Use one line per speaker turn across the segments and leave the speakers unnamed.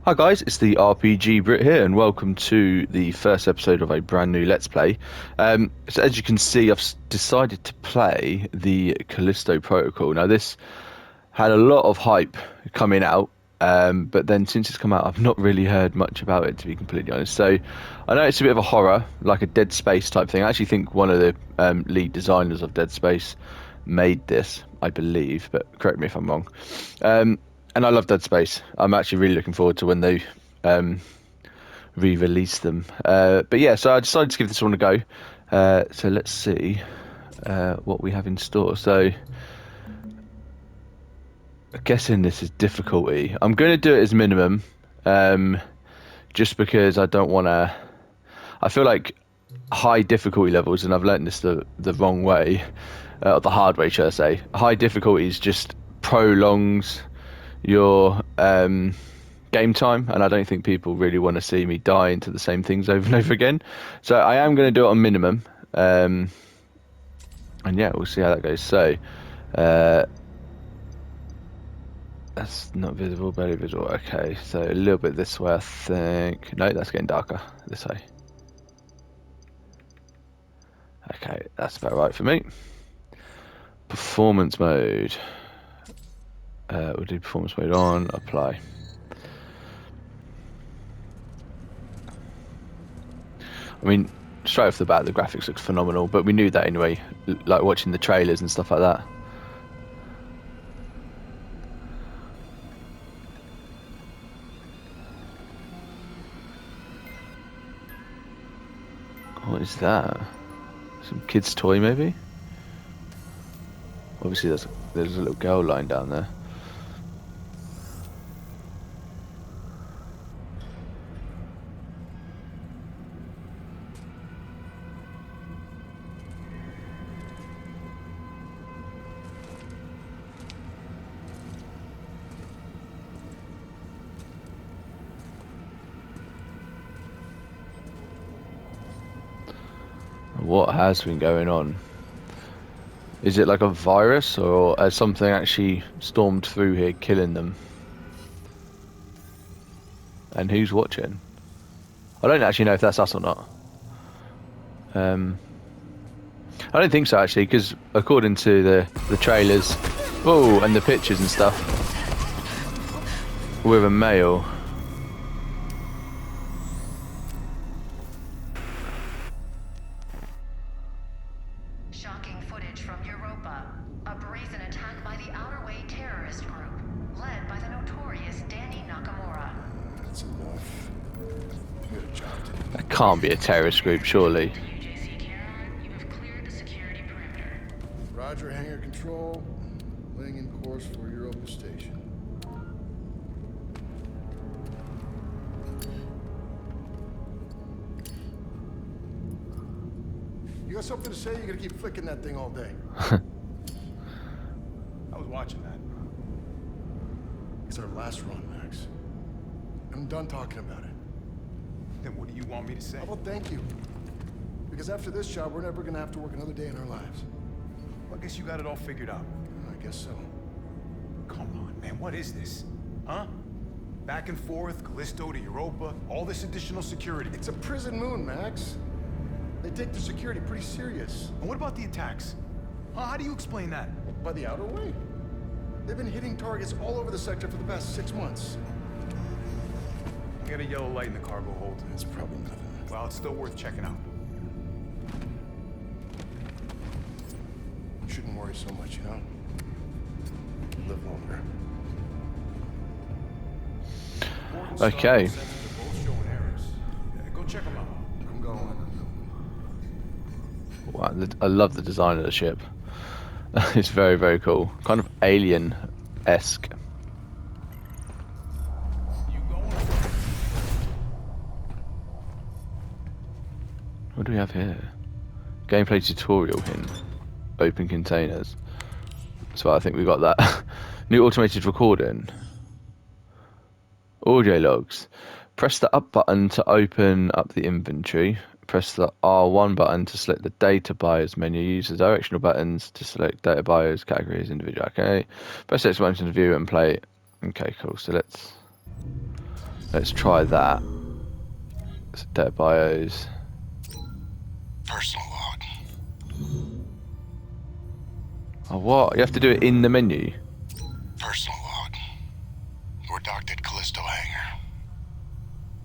Hi guys, it's the RPG Brit here, and welcome to the first episode of a brand new Let's Play. So as you can see, decided to play the Callisto Protocol. Now this had a lot of hype coming out, but then since it's come out, I've not really heard much about it, to be completely honest. So I know it's a bit of a horror, like a Dead Space type thing. I actually think one of the lead designers of Dead Space made this, I believe, but correct me if I'm wrong. And I love Dead Space. I'm actually really looking forward to when they um, re-release them. But yeah, so I decided to give this one a go. So let's see what we have in store. So I'm guessing this is difficulty. I'm going to do it as minimum, um, just because I don't want to. I feel like high difficulty levels, and I've learned this the wrong way, the hard way, should I say? High difficulties just prolongs your game time, and I don't think people really want to see me die into the same things over and over again. So I am going to do it on minimum, and yeah, we'll see how that goes. So uh, that's not visible, barely visible. Okay, so a little bit this way, I think. No, that's getting darker this way. Okay, that's about right for me. Performance mode. We'll do performance mode on, apply. I mean, straight off the bat, the graphics looks phenomenal, but we knew that anyway, like watching the trailers and stuff like that. What is that? Some kid's toy, maybe? Obviously, there's a little girl lying down there. What has been going on? Is it like a virus, or has something actually stormed through here, killing them? And who's watching? I don't actually know if that's us or not. Um, I don't think so actually, because according to the trailers, oh, and the pictures and stuff, with a male.
Shocking footage from Europa. A brazen attack by the Outer Way terrorist group, led by the notorious Danny Nakamura.
That's enough. You got a job to do.
That can't be a terrorist group, surely.
WJC Caron, you have cleared the security perimeter.
Roger, hangar control. Laying in course for Europa Station. You got something to say? You're gonna keep flicking that thing all day. I was watching that. It's our last run, Max. I'm done talking about it.
Then what do you want me to say?
How about thank you? Because after this job, we're never gonna have to work another day in our lives.
Well, I guess you got it all figured out.
I guess so.
Come on, man, what is this? Huh? Back and forth, Callisto to Europa, all this additional security.
It's a prison moon, Max. They take their security pretty serious.
And what about the attacks? Huh? How do you explain that?
By the Outer Way. They've been hitting targets all over the sector for the past 6 months.
You got a yellow light in the cargo hold.
That's probably nothing.
Well, it's still worth checking out.
You shouldn't worry so much, you know? Live longer.
Okay.
Sensors are both showing errors. Yeah, go check them out.
I'm going.
Wow, I love the design of the ship. It's very, very cool. Kind of alien-esque.
You going?
What do we have here? Gameplay tutorial hint. Open containers. So I think we got that. New automated recording. Audio logs. Press the up button to open up the inventory. Press the R1 button to select the data buyers menu. Use the directional buttons to select data buyers, categories, individual. Okay. Press X button to view and play. Okay, cool. So let's Let's try that. It's data bios.
Personal log.
Oh, what? You have to do it in the menu.
Personal log. We're docked at Callisto hangar.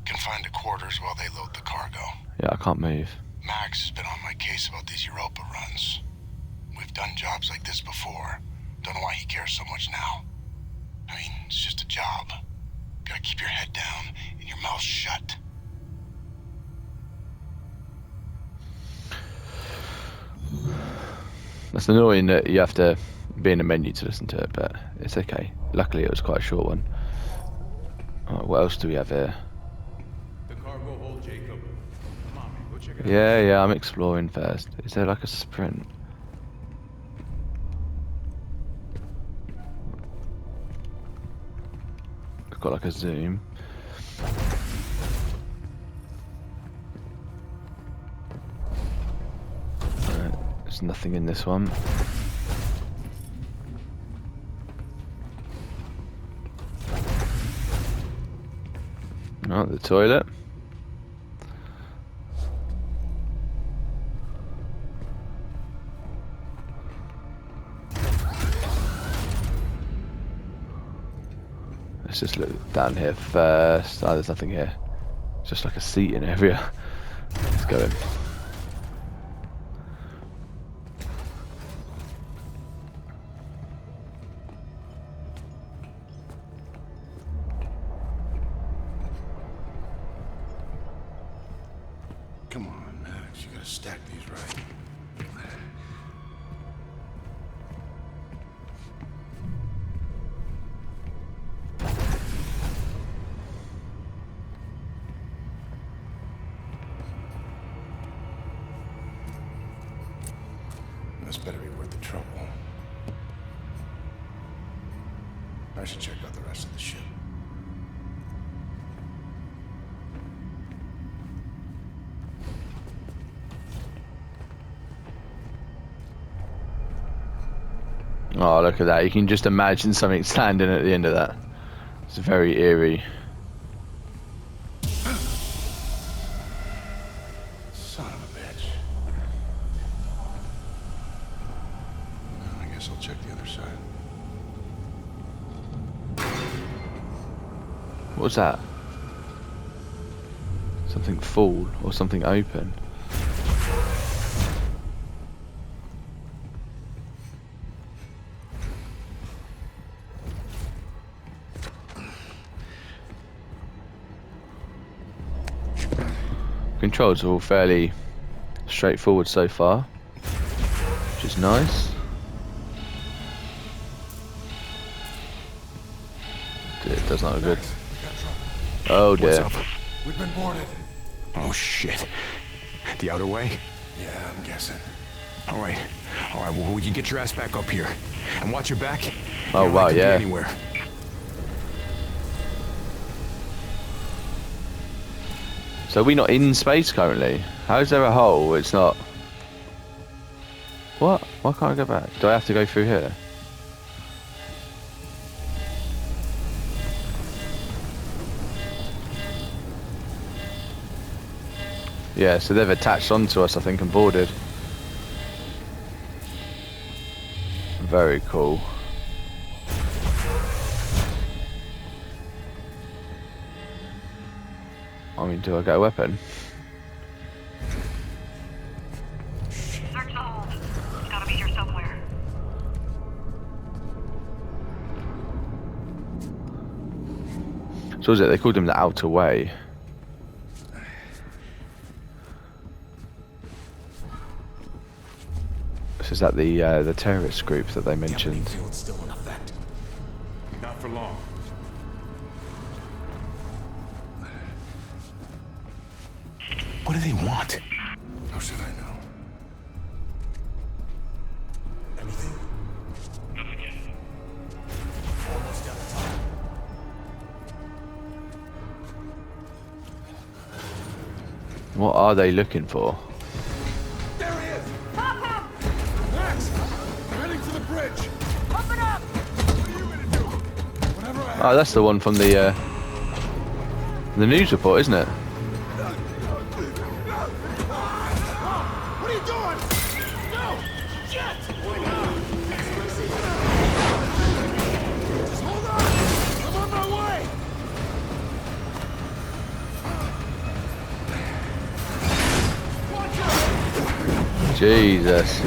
Confined to quarters while they load the cargo.
Yeah, I can't move.
Max has been on my case about these Europa runs. We've done jobs like this before. Don't know why he cares so much now. I mean, it's just a job. Gotta keep your head down and your mouth shut.
That's annoying that you have to be in the menu to listen to it, but it's okay. Luckily, it was quite a short one. Alright, what else do we have here?
The cargo hold, Jacob. Come on, man, go check it out.
Yeah, I'm exploring first. Is there like a sprint? I've got like a zoom. There's nothing in this one. Not the toilet. Let's just look down here first. Oh, there's nothing here. It's just like a seating area. Let's go in.
Come on, Max. You gotta stack these right. This better be worth the trouble. I should check out the rest of the ship.
Oh, look at that. You can just imagine something standing at the end of that. It's very eerie.
Son of a bitch. Well, I guess I'll check the other side.
What's that? Something full or something open? Controls are all fairly straightforward so far, which is nice. It does not look good. Oh dear.
What's up?
We've been boarded.
Oh, shit. The outer way?
Yeah, I'm guessing.
All right, well, you get your ass back up here. And watch your back.
Oh,
You don't
wow,
like to be
yeah.
Anywhere.
So we're not in space currently? How is there a hole? It's not... What? Why can't I go back? Do I have to go through here? Yeah, so they've attached onto us, I think, and boarded. Very cool. I mean, do I get a weapon?
Search the hold. It's gotta be here somewhere.
So was it? They called him the Outer Way. So is that the terrorist group that they mentioned?
Field's still in effect.
Not for long. What do they want?
How should I know?
Anything? Almost down the top.
What are they looking for?
There he is! Max! I'm heading to the bridge!
Open up!
What are you gonna do? Whatever I
Oh, that's the one from the The news report, isn't it?
What are you doing? No! Shit! Just hold on! I'm on my way! Watch out!
Jesus.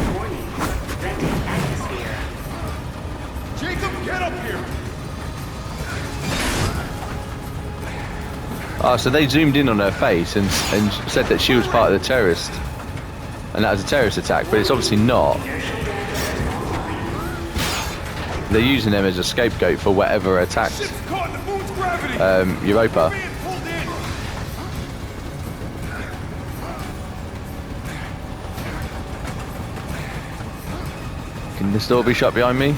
Jacob, get up here!
Oh, so they zoomed in on her face and said that she was part of the terrorist. And that was a terrorist attack, but it's obviously not. They're using them as a scapegoat for whatever attacked
Ship's caught in the moon's gravity!
Europa.
Being pulled in!
Can this door be shut behind me?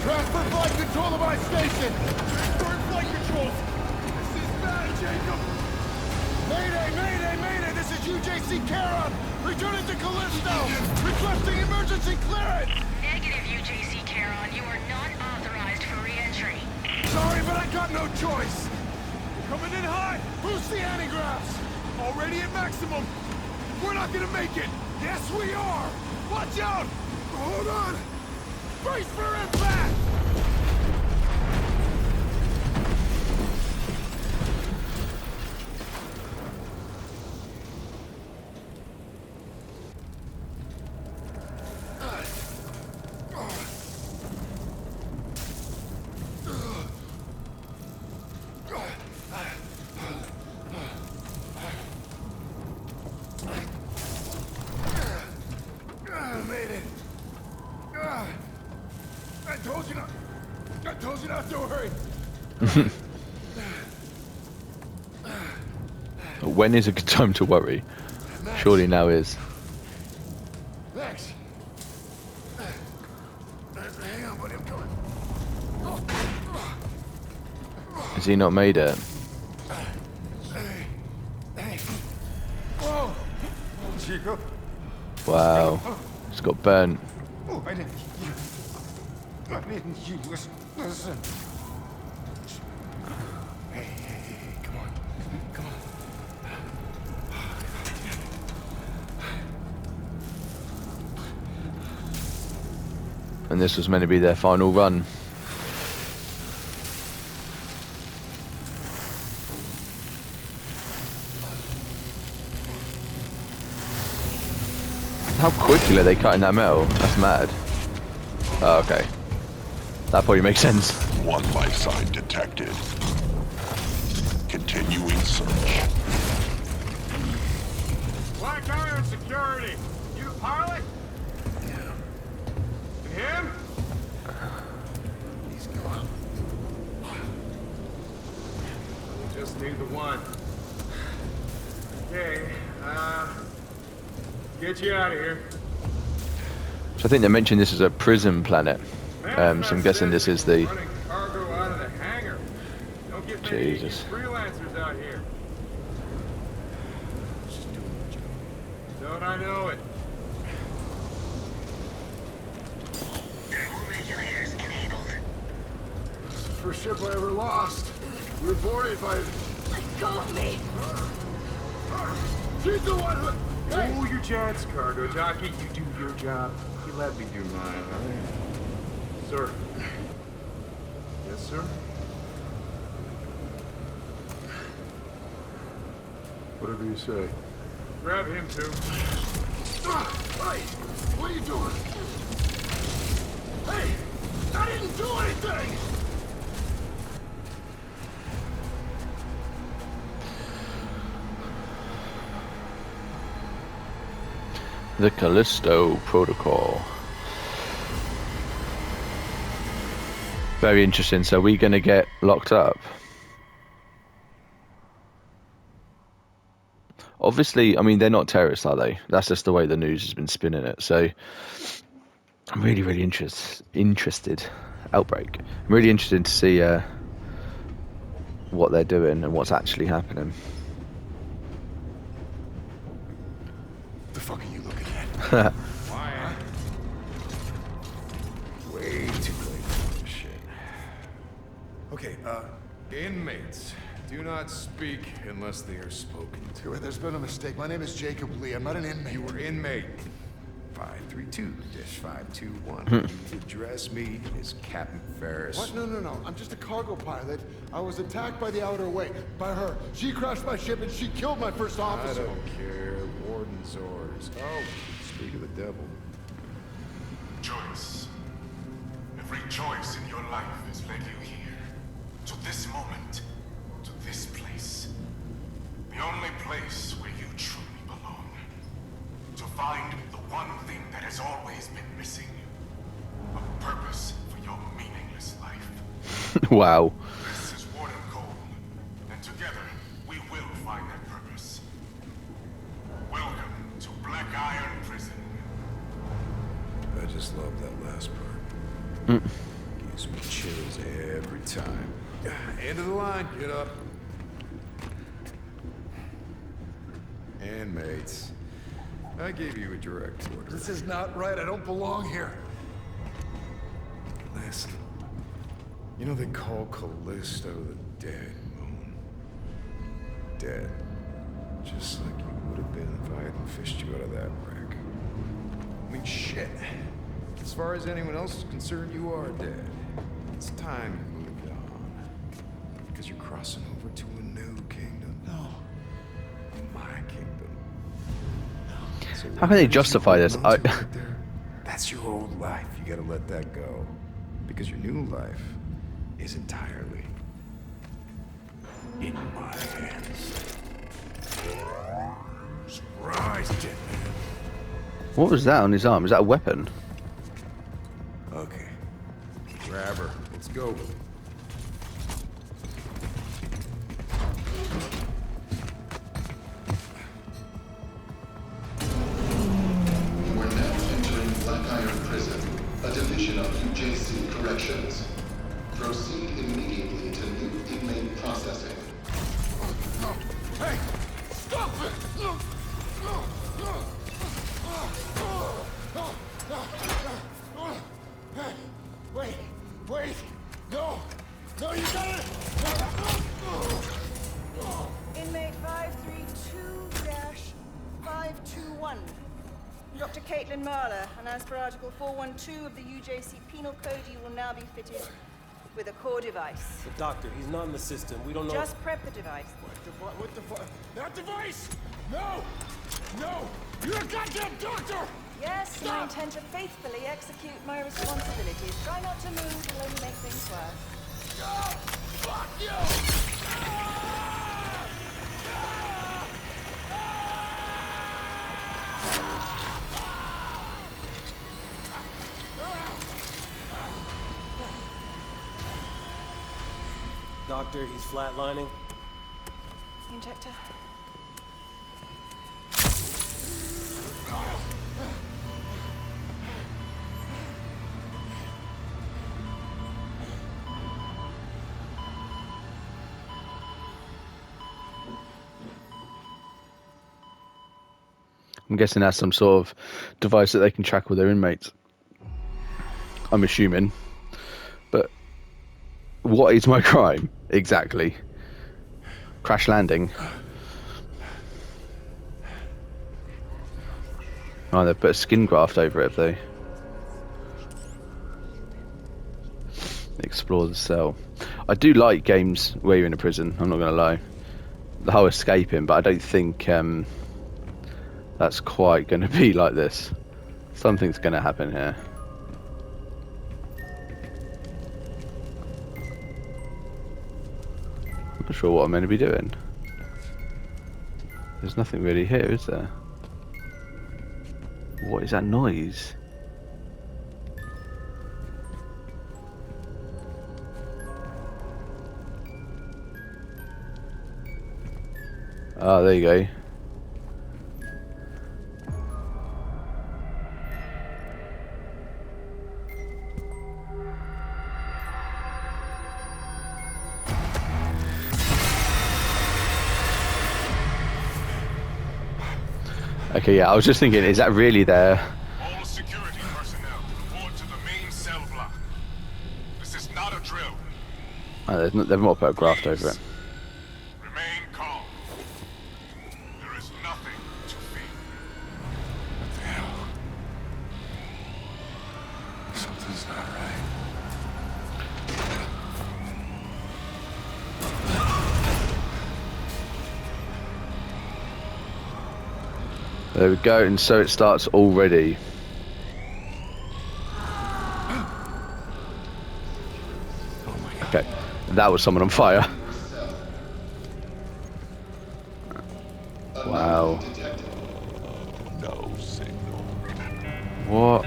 Transfer flight control to my station! Restoring flight controls! This is bad, Jacob! Mayday, mayday, mayday! This is UJC Charon! Returning to Callisto! Requesting emergency clearance!
Negative, UJC Charon. You are not authorized for re-entry.
Sorry, but I got no choice! Coming in hot! Who's the antigraphs? Already at maximum! We're not gonna make it! Yes, we are! Watch out! Hold on! Brace for impact! Made it. I told you not to worry.
When is a good time to worry? Surely now is.
Thanks. Hang on, buddy, I'm coming.
Has he not made it?
Hey. Whoa. Chico.
Wow. It's got burnt.
Oh, I didn't. Listen. Hey, come on. Come on.
And this was meant to be their final run. How quickly are they cutting that metal? That's mad. Oh, okay. That probably makes sense.
One life sign detected. Continuing search.
Black Iron Security. You the pilot? Yeah. And him? He's gone. We just need the one. Okay, get you out of here.
So I think they mentioned this is a prison planet. So I'm guessing this is the...
Running cargo out of the hangar. Don't get many
Jesus.
freelancers out here. Just doing the job. Don't I know it?
Regulators enabled.
It's the first ship I ever lost. We were boarded by...
Let go of me.
She's the one who... Hey!
Cool your jets, cargo jockey. You do your job. You let me do mine, all right? Sir. Yes, sir?
Whatever you say. Grab him, too. Hey! What are you doing? Hey! I didn't do anything!
The Callisto Protocol. Very interesting. So we're going to get locked up. Obviously, I mean, they're not terrorists, are they? That's just the way the news has been spinning it. So I'm really, really interested. Outbreak. I'm really interested to see what they're doing and what's actually happening.
fuck are you looking at?
Why?
Way too late for this shit. Okay, inmates. Do not speak unless they are spoken to.
There's been a mistake. My name is Jacob Lee. I'm not an inmate.
You were inmate 532-521. You address me as Captain Ferris.
What? No. I'm just a cargo pilot. I was attacked by the Outer Way. By her. She crashed my ship and she killed my first
I
officer.
don't care. Warden's orders. Oh, speak of the devil.
Choice. Every choice in your life has led you here. To this moment. To this place. The only place where you truly belong. To find the one thing that has always been missing. A purpose for your meaningless life.
Wow.
This is Warden Cole. And together, we will find that purpose. Welcome to Black Iron Prison.
I just love that last part. Gives me chills every time. End of the line, get up. Inmates, I gave you a direct order.
This is not right. I don't belong here.
Listen, you know they call Callisto the dead moon. Dead. Just like you would have been if I hadn't fished you out of that wreck. I mean, shit. As far as anyone else is concerned, you are dead. It's time you moved on. Because you're crossing over to a new kingdom.
No.
My kingdom. So
How can they justify this?
right there, that's your old life. You gotta let that go. Because your new life is entirely in my hands. Surprise, dead man.
What was that on his arm? Is that a weapon?
Okay. Grab her. Let's go.
We're now entering Black Iron Prison, a division of UJC Corrections. Proceed immediately to new inmate processing.
Hey! Stop it!
Hey, wait. No, you got it.
Inmate 532-521. Dr. Caitlin Marler, and as per Article 412 of the UJC Penal Code, you will now be fitted with a core device.
The doctor, he's not in the system. We don't know.
Just prep the device.
What the fuck? That device! No! You're a goddamn doctor!
Yes, and I intend to faithfully execute my responsibilities. Try not to move, it'll only make things worse.
Fuck you!
Doctor, he's flatlining.
Injector.
I'm guessing that's some sort of device that they can track all their inmates. I'm assuming. But what is my crime exactly? Crash landing. Oh, they've put a skin graft over it, have they? Explore the cell. I do like games where you're in a prison, I'm not going to lie. The whole escaping, but I don't think that's quite going to be like this. Something's going to happen here. I'm not sure what I'm meant to be doing. There's nothing really here, is there? What is that noise? Oh, there you go. Okay, yeah, I was just thinking, is that really there?
All security personnel, report to the main cell block. This is not a drill.
Oh, they've not put a graft over it.
Please, remain calm. There is nothing to fear.
What the hell? Something's not right.
There we go, and so it starts already. Okay, that was someone on fire. Wow.
No signal.
What?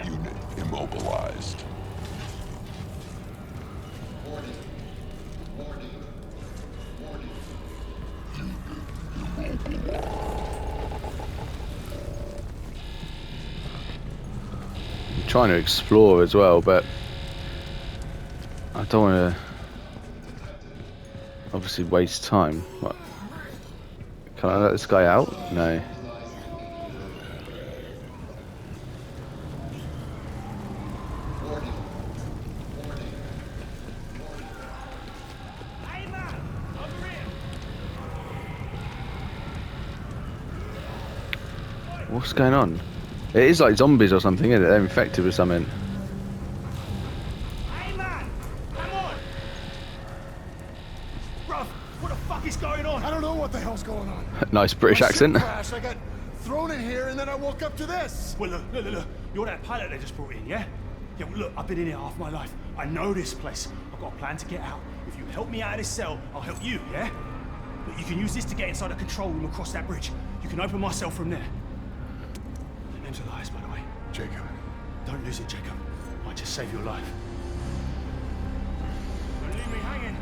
Unit immobilized.
Warning. Warning. Warning.
I'm trying to explore as well, but I don't want to obviously waste time. What? Can I let this guy out? No.
Warning. Warning.
What's going on? It is like zombies or something, isn't it? They're infected with something.
Hey man! Come on! Bruv, what the fuck is going on? I don't know what the hell's going on.
Nice British
My ship
accent.
crashed, I got thrown in here and then I woke up to this. Well, look. You're that pilot they just brought in, yeah? Yeah, well, look, I've been in here half my life. I know this place. I've got a plan to get out. If you help me out of this cell, I'll help you, yeah? Look, you can use this to get inside the control room across that bridge. You can open my cell from there. The name's Elias, by the way.
Jacob.
Don't lose it, Jacob. Might just save your life. Don't leave me hanging.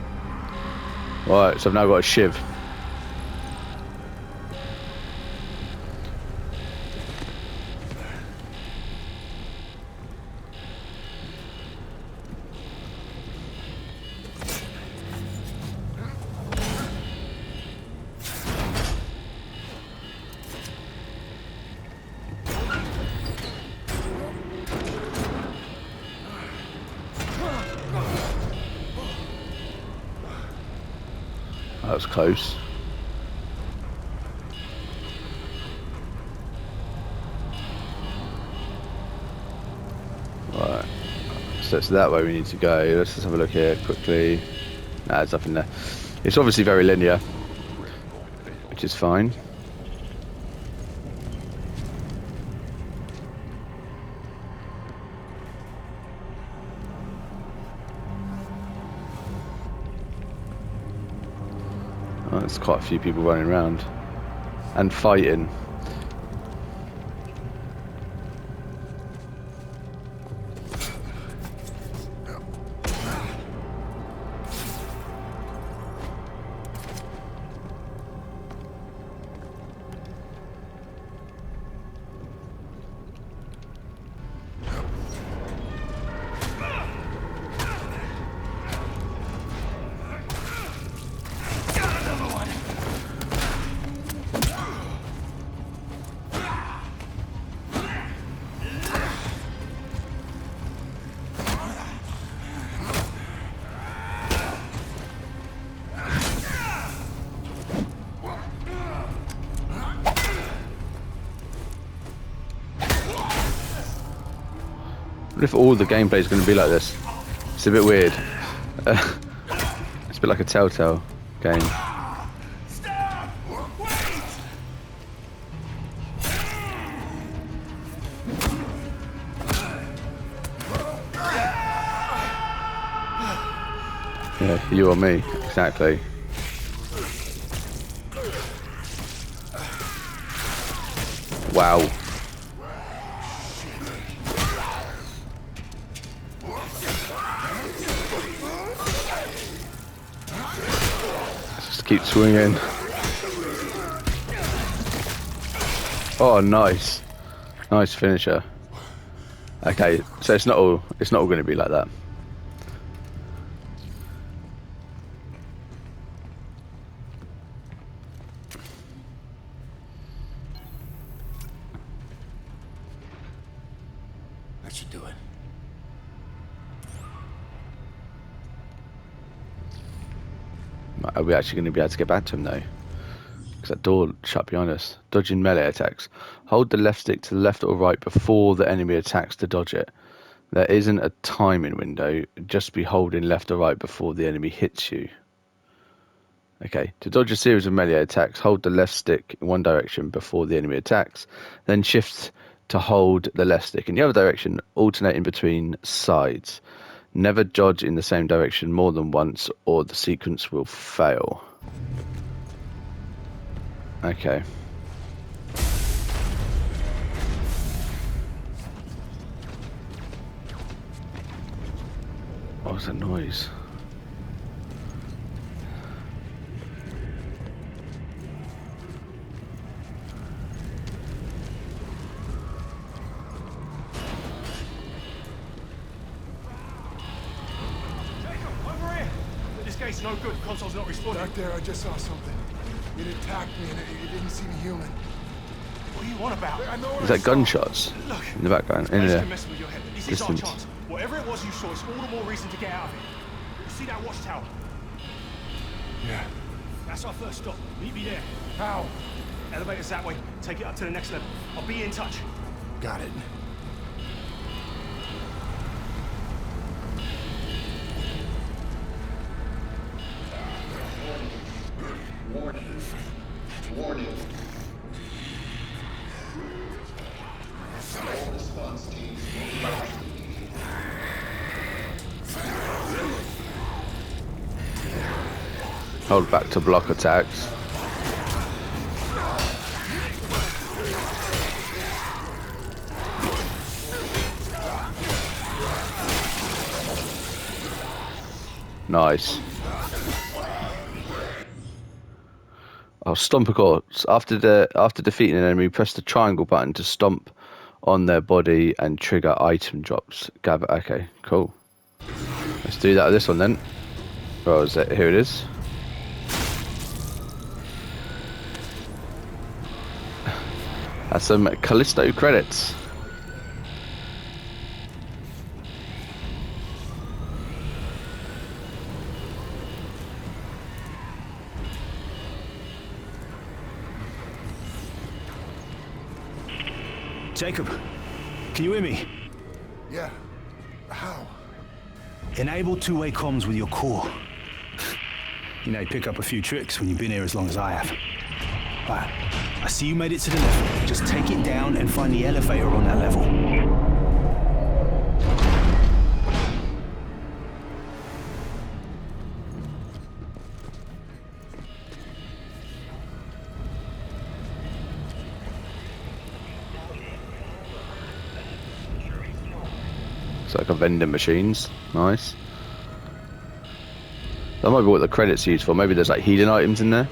Right, so I've now got a shiv. That was close. Right, so it's that way we need to go. Let's just have a look here quickly. Nah, there's nothing there. It's obviously very linear, which is fine. Oh, there's quite a few people running around and fighting. What if all the gameplay is going to be like this? It's a bit weird. It's a bit like a Telltale game.
Stop! Wait!
Yeah, you or me, exactly. Wow. Just keep swinging. Oh, nice. Nice finisher. Okay, so it's not all going to be like that.
That should do it.
Are we actually going to be able to get back to him though? Because that door shut behind us. Dodging melee attacks. Hold the left stick to the left or right before the enemy attacks to dodge it. There isn't a timing window. Just be holding left or right before the enemy hits you. Okay, to dodge a series of melee attacks, hold the left stick in one direction before the enemy attacks, then shift to hold the left stick in the other direction, alternating between sides. Never dodge in the same direction more than once or the sequence will fail. Okay. What was that noise?
Gate's no good. Console's not responding. Back there, I just saw something. It attacked me and it didn't seem human. What do you want about? I know what
Is that gunshots in the background? In the distance.
Chance. Whatever it was you saw, it's all the more reason to get out of here. You see that watchtower? Yeah. That's our first stop. Meet me there. How? Elevator's that way. Take it up to the next level. I'll be in touch. Got it.
Warning. Warning. All response teams will rise immediately.
Hold back to block attacks. Nice. Oh, stomp a corpse. After defeating an enemy, press the triangle button to stomp on their body and trigger item drops. Gather. Okay, cool. Let's do that with this one then. Where is it? Here it is. That's some Callisto credits.
Jacob, can you hear me?
Yeah. How?
Enable two-way comms with your core. You know, you pick up a few tricks when you've been here as long as I have. Right, I see you made it to the level. Just take it down and find the elevator on that level.
It's like a vending machines. Nice. That might be what the credits are used for. Maybe there's like healing items in there.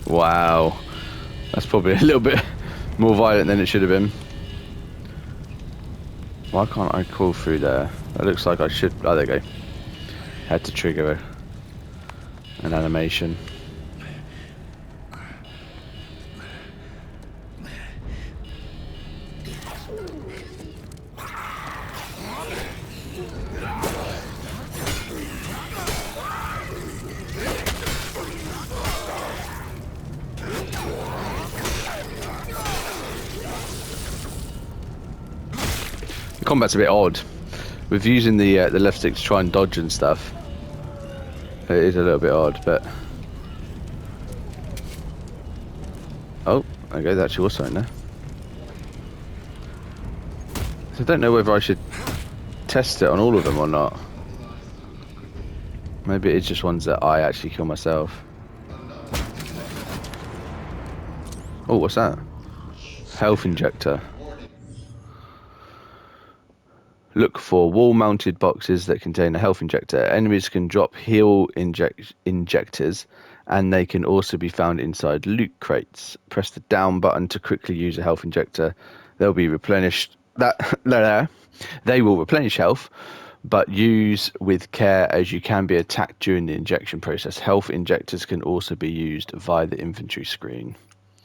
Wow. That's probably a little bit more violent than it should have been. Why can't I crawl through there? That looks like I should. Oh, there you go. Had to trigger an animation. The combat's a bit odd. With using the left stick to try and dodge and stuff, it is a little bit odd, but... Oh, okay, there actually was something there. So I don't know whether I should test it on all of them or not. Maybe it's just ones that I actually kill myself. Oh, what's that? Health injector. Look for wall-mounted boxes that contain a health injector. Enemies can drop heal injectors, and they can also be found inside loot crates. Press the down button to quickly use a health injector. They'll be replenished. They will replenish health but use with care as you can be attacked during the injection process. Health injectors can also be used via the inventory screen.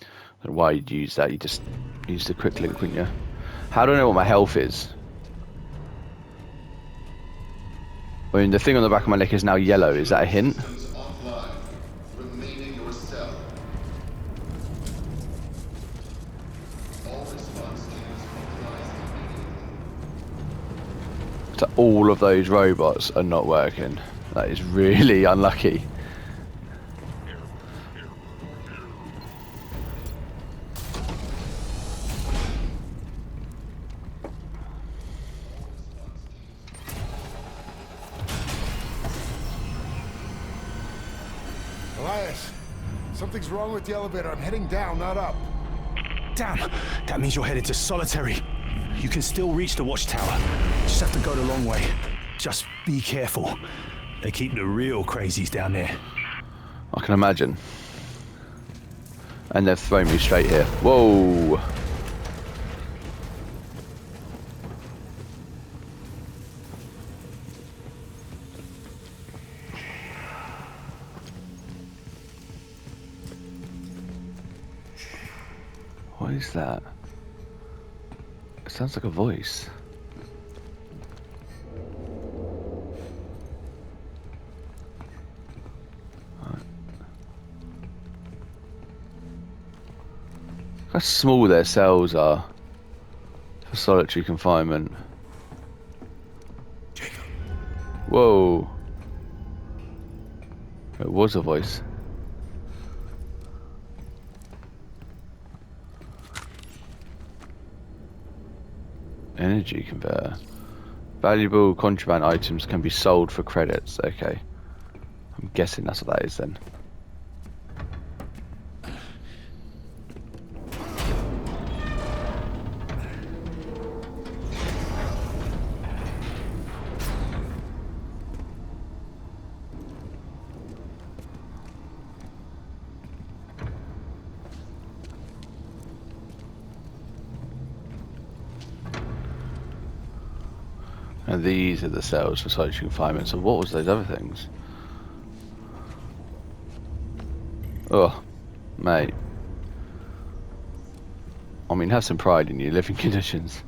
I don't know why you'd use that. You just use the quick link, wouldn't you? How do I know what my health is? I mean, the thing on the back of my neck is now yellow. Is that a hint?
Systems offline. Remain in your cell. All response teams mobilized immediately.
So all of those robots are not working. That is really unlucky.
Elias, something's wrong with the elevator. I'm heading down, not up.
Damn, that means you're headed to solitary. You can still reach the watchtower. Just have to go the long way. Just be careful. They keep the real crazies down there.
I can imagine. And they've thrown me straight here. Whoa! What is that? It sounds like a voice. How small their cells are for solitary confinement.
Jacob.
Whoa. It was a voice. Energy converter. Valuable contraband items can be sold for credits. Okay. I'm guessing that's what that is then. And these are the cells for solitary confinement. So what was those other things? Oh, mate. I mean, have some pride in your living conditions.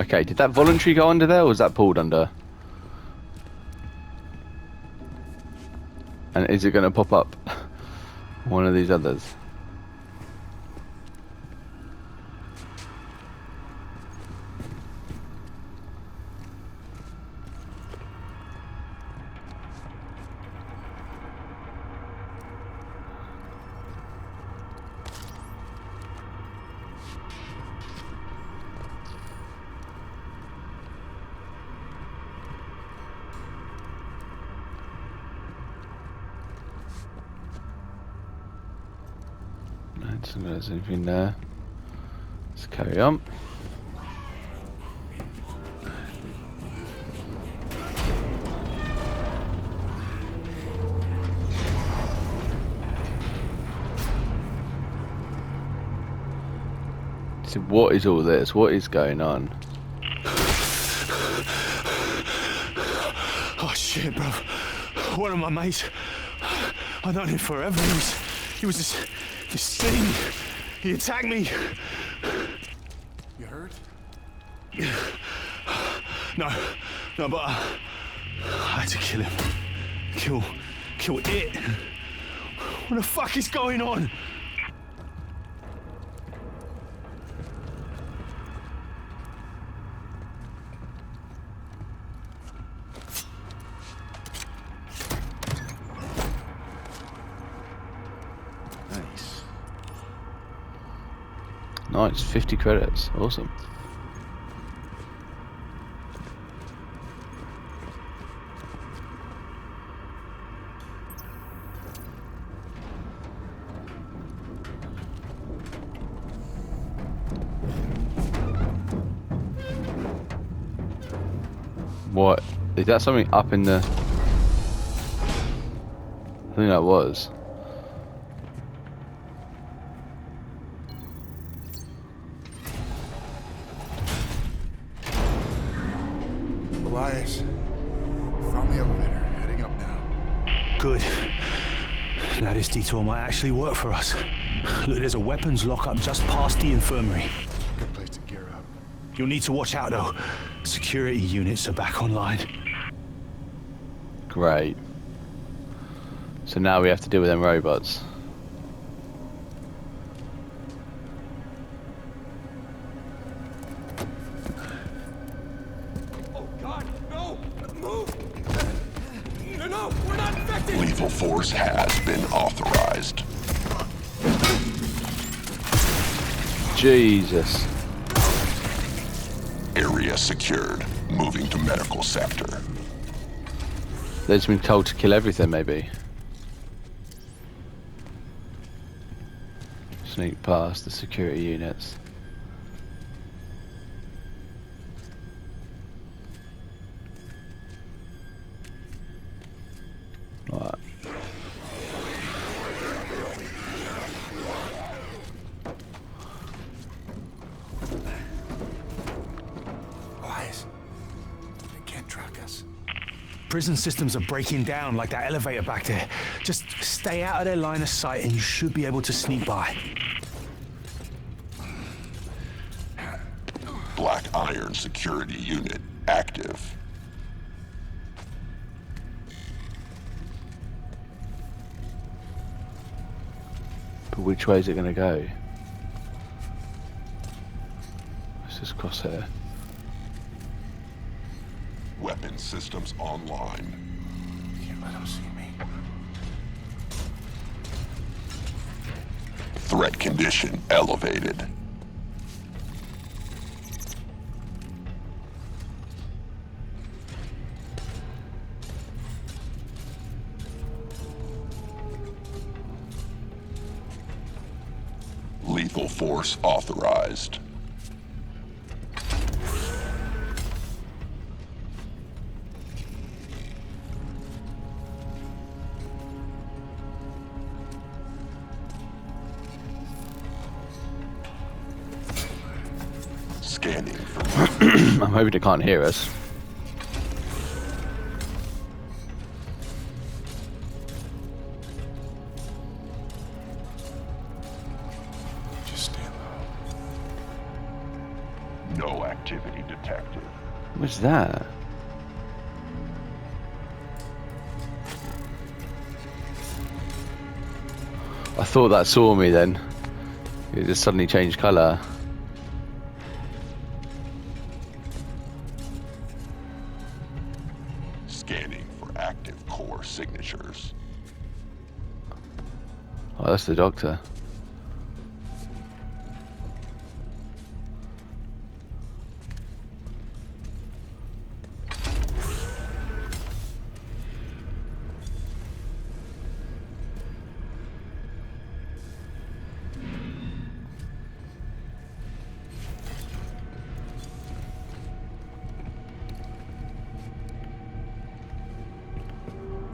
Okay, did that voluntary go under there, or was that pulled under? And is it going to pop up one of these others? I don't think there's anything there. Let's carry on. So what is all this? What is going on?
Oh shit, bro. One of my mates. I've known him forever. He was this thing. He attacked me.
You hurt?
No, but I had to kill him. Kill it. What the fuck is going on?
Nice, 50 credits. Awesome. What? Is that something up in the... I think that was.
Elias, found the elevator, heading up now.
Good. Now this detour might actually work for us. Look, there's a weapons lockup just past the infirmary.
Good place to gear up.
You'll need to watch out though. Security units are back online.
Great. So now we have to deal with them robots.
Oh God, no! Move! No, we're not infected!
Lethal force has been authorized.
Jesus.
Area secured. Moving to medical sector.
They've just been told to kill everything, maybe. Sneak past the security units. Right.
Elias, they can't track us.
Prison systems are breaking down like that elevator back there. Just stay out of their line of sight and you should be able to sneak by.
Black Iron security unit active.
But which way is it going to go? Let's just cross here.
Weapon systems online.
Can't let them see me.
Threat condition elevated. Lethal force authorized. Scanning for
I'm hoping it can't hear us.
Just stand low.
no activity detected.
What's that? I thought that saw me then. It just suddenly changed colour.
Scanning for active core signatures.
Oh, that's the doctor.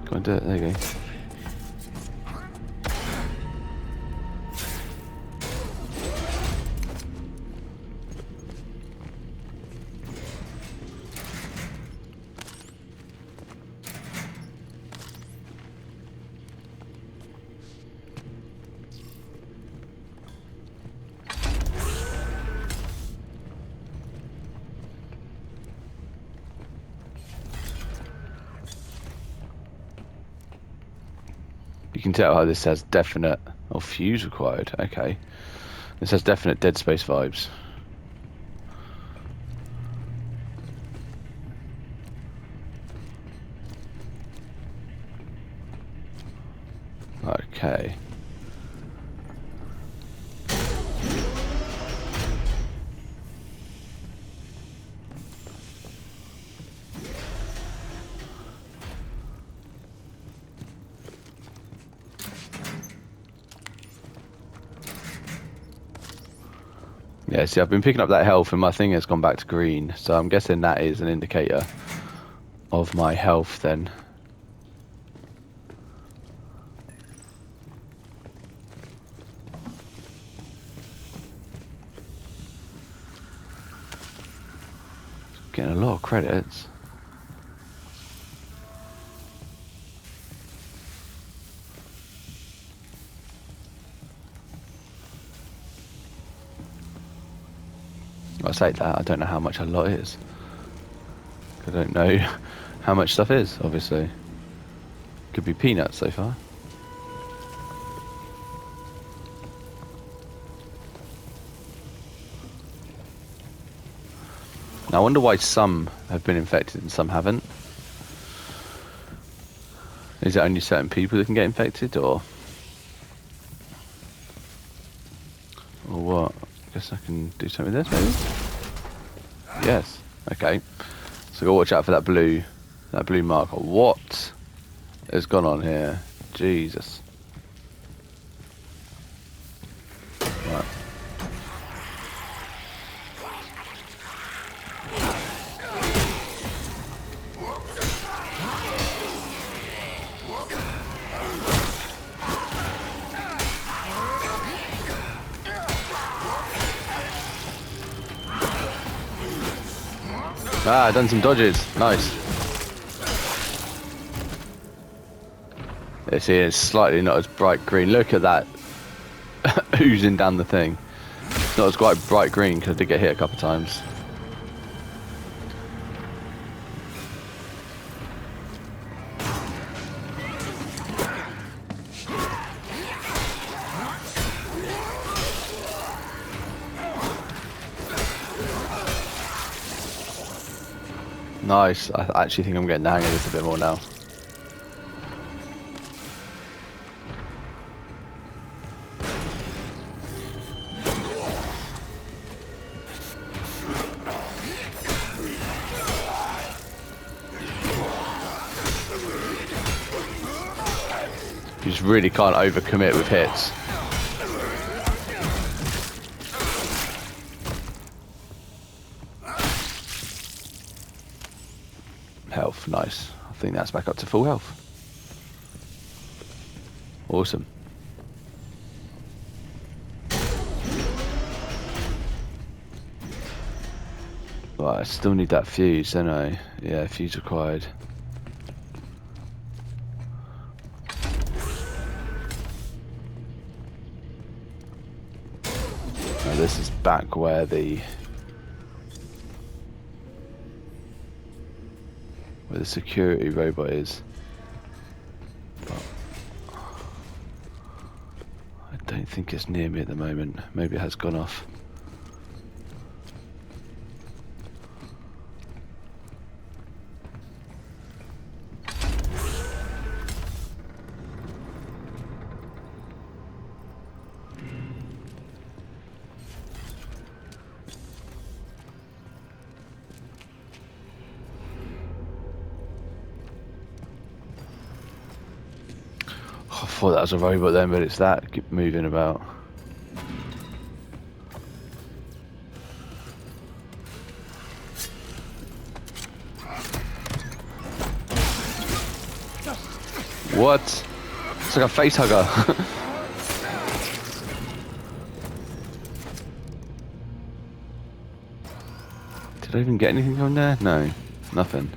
Go on, do it. There you go. You can tell how this has definite... Oh, fuse required. Okay. This has definite Dead Space vibes. Okay. Yeah, see, I've been picking up that health and my thing has gone back to green, so I'm guessing that is an indicator of my health then. Getting a lot of credits. I say that, I don't know how much a lot is. I don't know how much stuff is, obviously. Could be peanuts so far. Now I wonder why some have been infected and some haven't. Is it only certain people that can get infected, or what? I guess I can do something with this, maybe? Yes. Okay. So go watch out for that blue marker. What has gone on here? Jesus. Right. Ah, done some dodges. Nice. You see, it's slightly not as bright green. Look at that oozing down the thing. It's not as quite bright green because I did get hit a couple of times. Nice. I actually think I'm getting the hang of this a bit more now. You just really can't overcommit with hits. Health, nice. I think that's back up to full health. Awesome. Right, I still need that fuse, don't I? Yeah, fuse required. Now this is back where the security robot is. But I don't think it's near me at the moment. Maybe it has gone off. I thought that was a robot then, but it's that keep moving about. What? It's like a face hugger. Did I even get anything from there? No, nothing.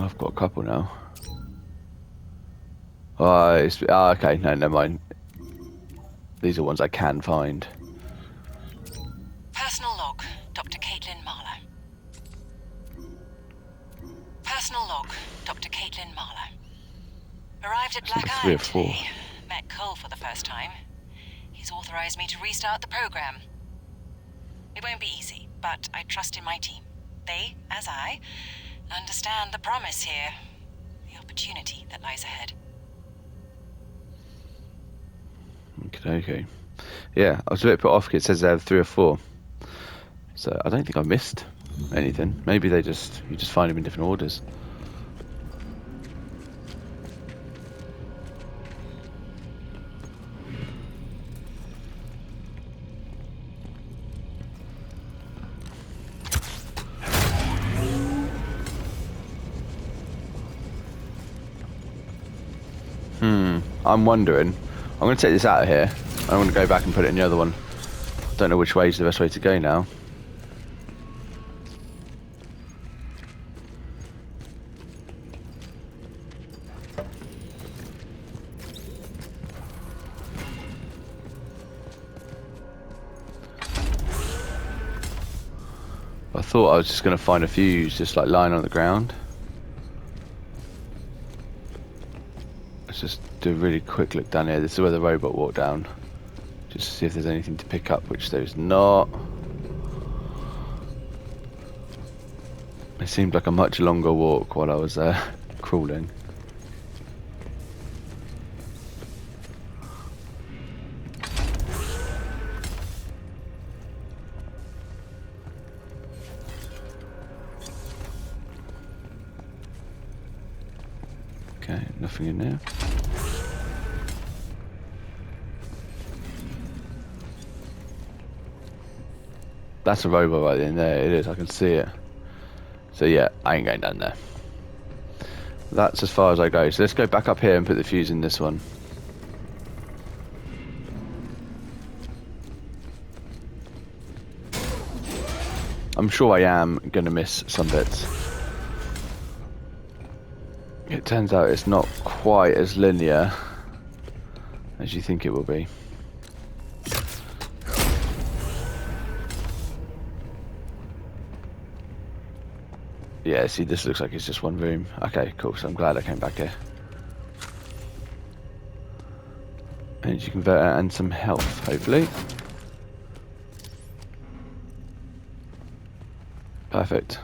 I've got a couple now. Okay, no, never mind. These are ones I can find.
Personal log, Dr. Caitlin Marlowe. Personal log, Dr. Caitlin Marlowe. Arrived at Black
like 3 or
Iron
4.
today. Met Cole for the first time. He's
He's authorized me to restart the program. It won't be easy, but I trust in my team. They, as I, understand the promise here, the opportunity that lies ahead.
Okay. Yeah, I was a bit put off. It says they have 3 or 4, so I don't think I missed anything. Maybe you just find them in different orders. I'm wondering. I'm going to take this out of here. I'm going to go back and put it in the other one. Don't know which way is the best way to go now. I thought I was just going to find a fuse just like lying on the ground. Let's just do a really quick look down here. This is where the robot walked down. Just to see if there's anything to pick up, which there's not. It seemed like a much longer walk while I was crawling. Okay, nothing in there. That's a robot right in there. It is. I can see it. So yeah, I ain't going down there. That's as far as I go. So let's go back up here and put the fuse in this one. I'm sure I am going to miss some bits. It turns out it's not quite as linear as you think it will be. Yeah, see, this looks like it's just one room. Okay, cool, so I'm glad I came back here. Energy converter and some health, hopefully. Perfect.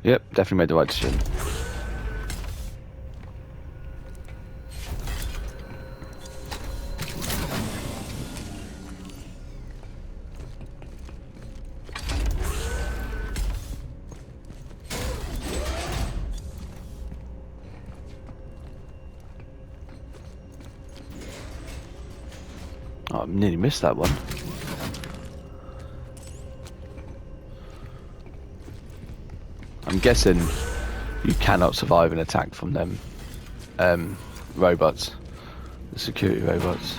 Yep, definitely made the right decision. Oh, I nearly missed that one. I'm guessing you cannot survive an attack from them robots, the security robots.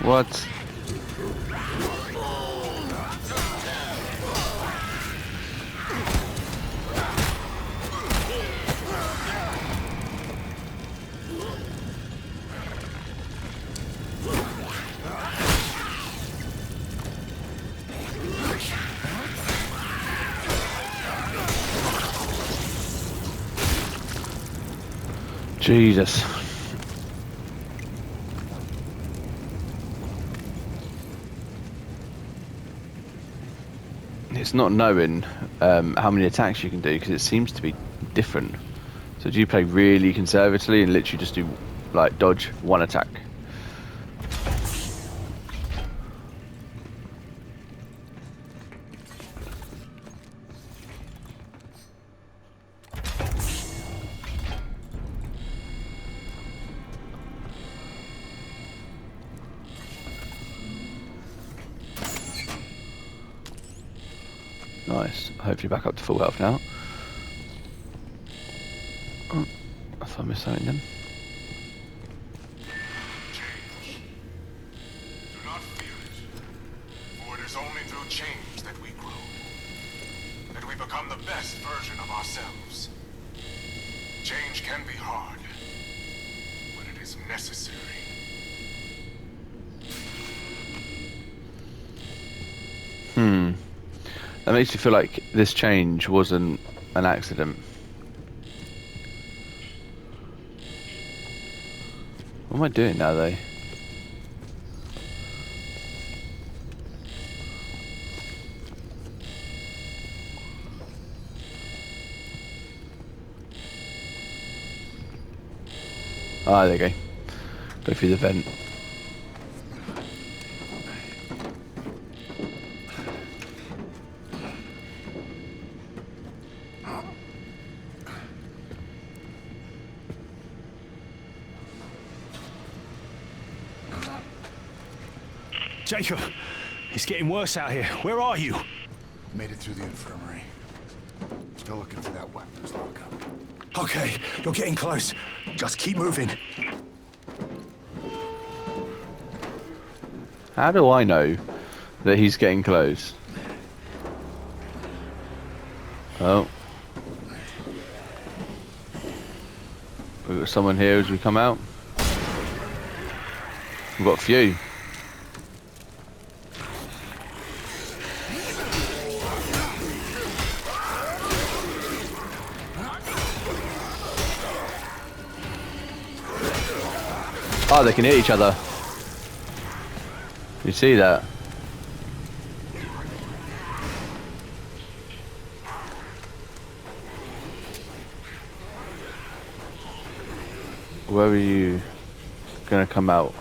What? Jesus. It's not knowing how many attacks you can do because it seems to be different. So do you play really conservatively and literally just do like dodge one attack? Nice. Hopefully back up to full health now. Oh, I thought I missed something then.
Change. Do not fear it, for it is only through change that we grow, that we become the best version of ourselves. Change can be hard, but it is necessary.
That makes you feel like this change wasn't an accident. What am I doing now, though? Ah, there you go. Go through the vent.
Jacob, it's getting worse out here. Where are you?
Made it through the infirmary. Still looking for that weapons lockup.
Okay, you're getting close. Just keep moving.
How do I know that he's getting close? Oh. We've got someone here as we come out. We've got a few. Oh, they can hit each other. You see that? Where are you gonna come out?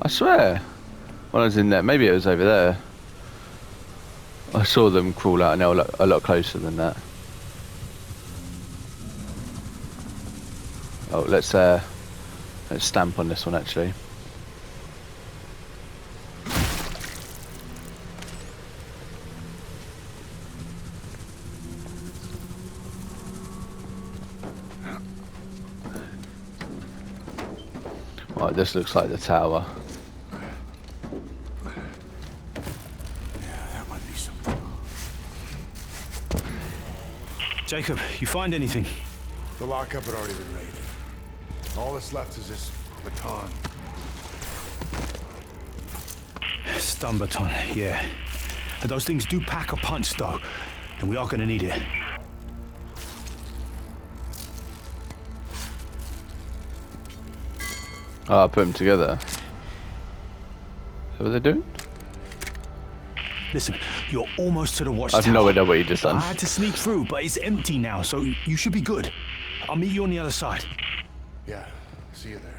I swear, when I was in there, maybe it was over there. I saw them crawl out and they were a lot closer than that. Oh, let's stamp on this one actually. Right, this looks like the tower.
Yeah, that might be something.
Jacob, you find anything?
The lockup had already been raided. All that's left is this baton.
Stun baton, yeah. Those things do pack a punch, though, and we are gonna need it.
Oh, I put them together. Is that what they're doing?
Listen, you're almost to the
I
watchtower.
have no idea what you just done.
I had to sneak through, but it's empty now, so you should be good. I'll meet you on the other side.
Yeah, see you there.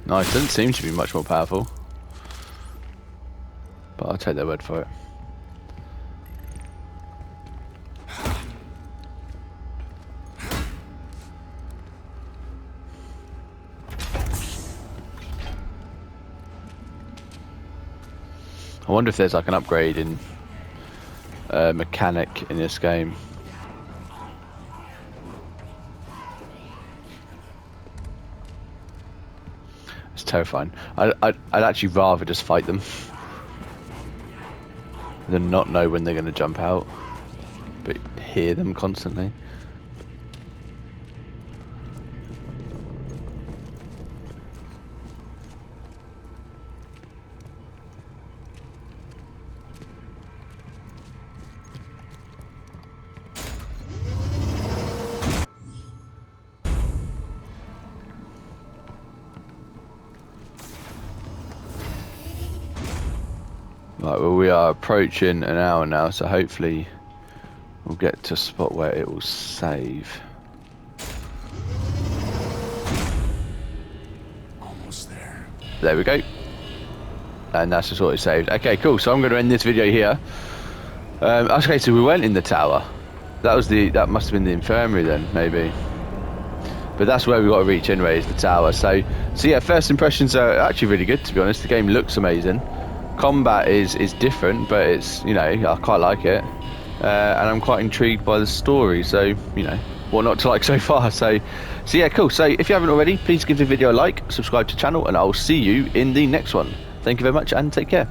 Nice, doesn't seem to be much more powerful. But I'll take their word for it. I wonder if there's like an upgrade in mechanic in this game. It's terrifying. I'd actually rather just fight them than not know when they're going to jump out, but hear them constantly. Right, well, we are approaching an hour now, so hopefully we'll get to a spot where it will save.
Almost there.
There we go. And that's just what it saved. Okay, cool. So I'm going to end this video here. Okay, so we went in the tower. That must have been the infirmary then, maybe. But that's where we got to reach anyway, is the tower. So yeah, first impressions are actually really good, to be honest. The game looks amazing. Combat is different, but it's, you know, I quite like it. And I'm quite intrigued by the story. So, you know, what not to like so far. So yeah, cool. So if you haven't already, please give the video a like, subscribe to the channel, and I'll see you in the next one. Thank you very much and take care.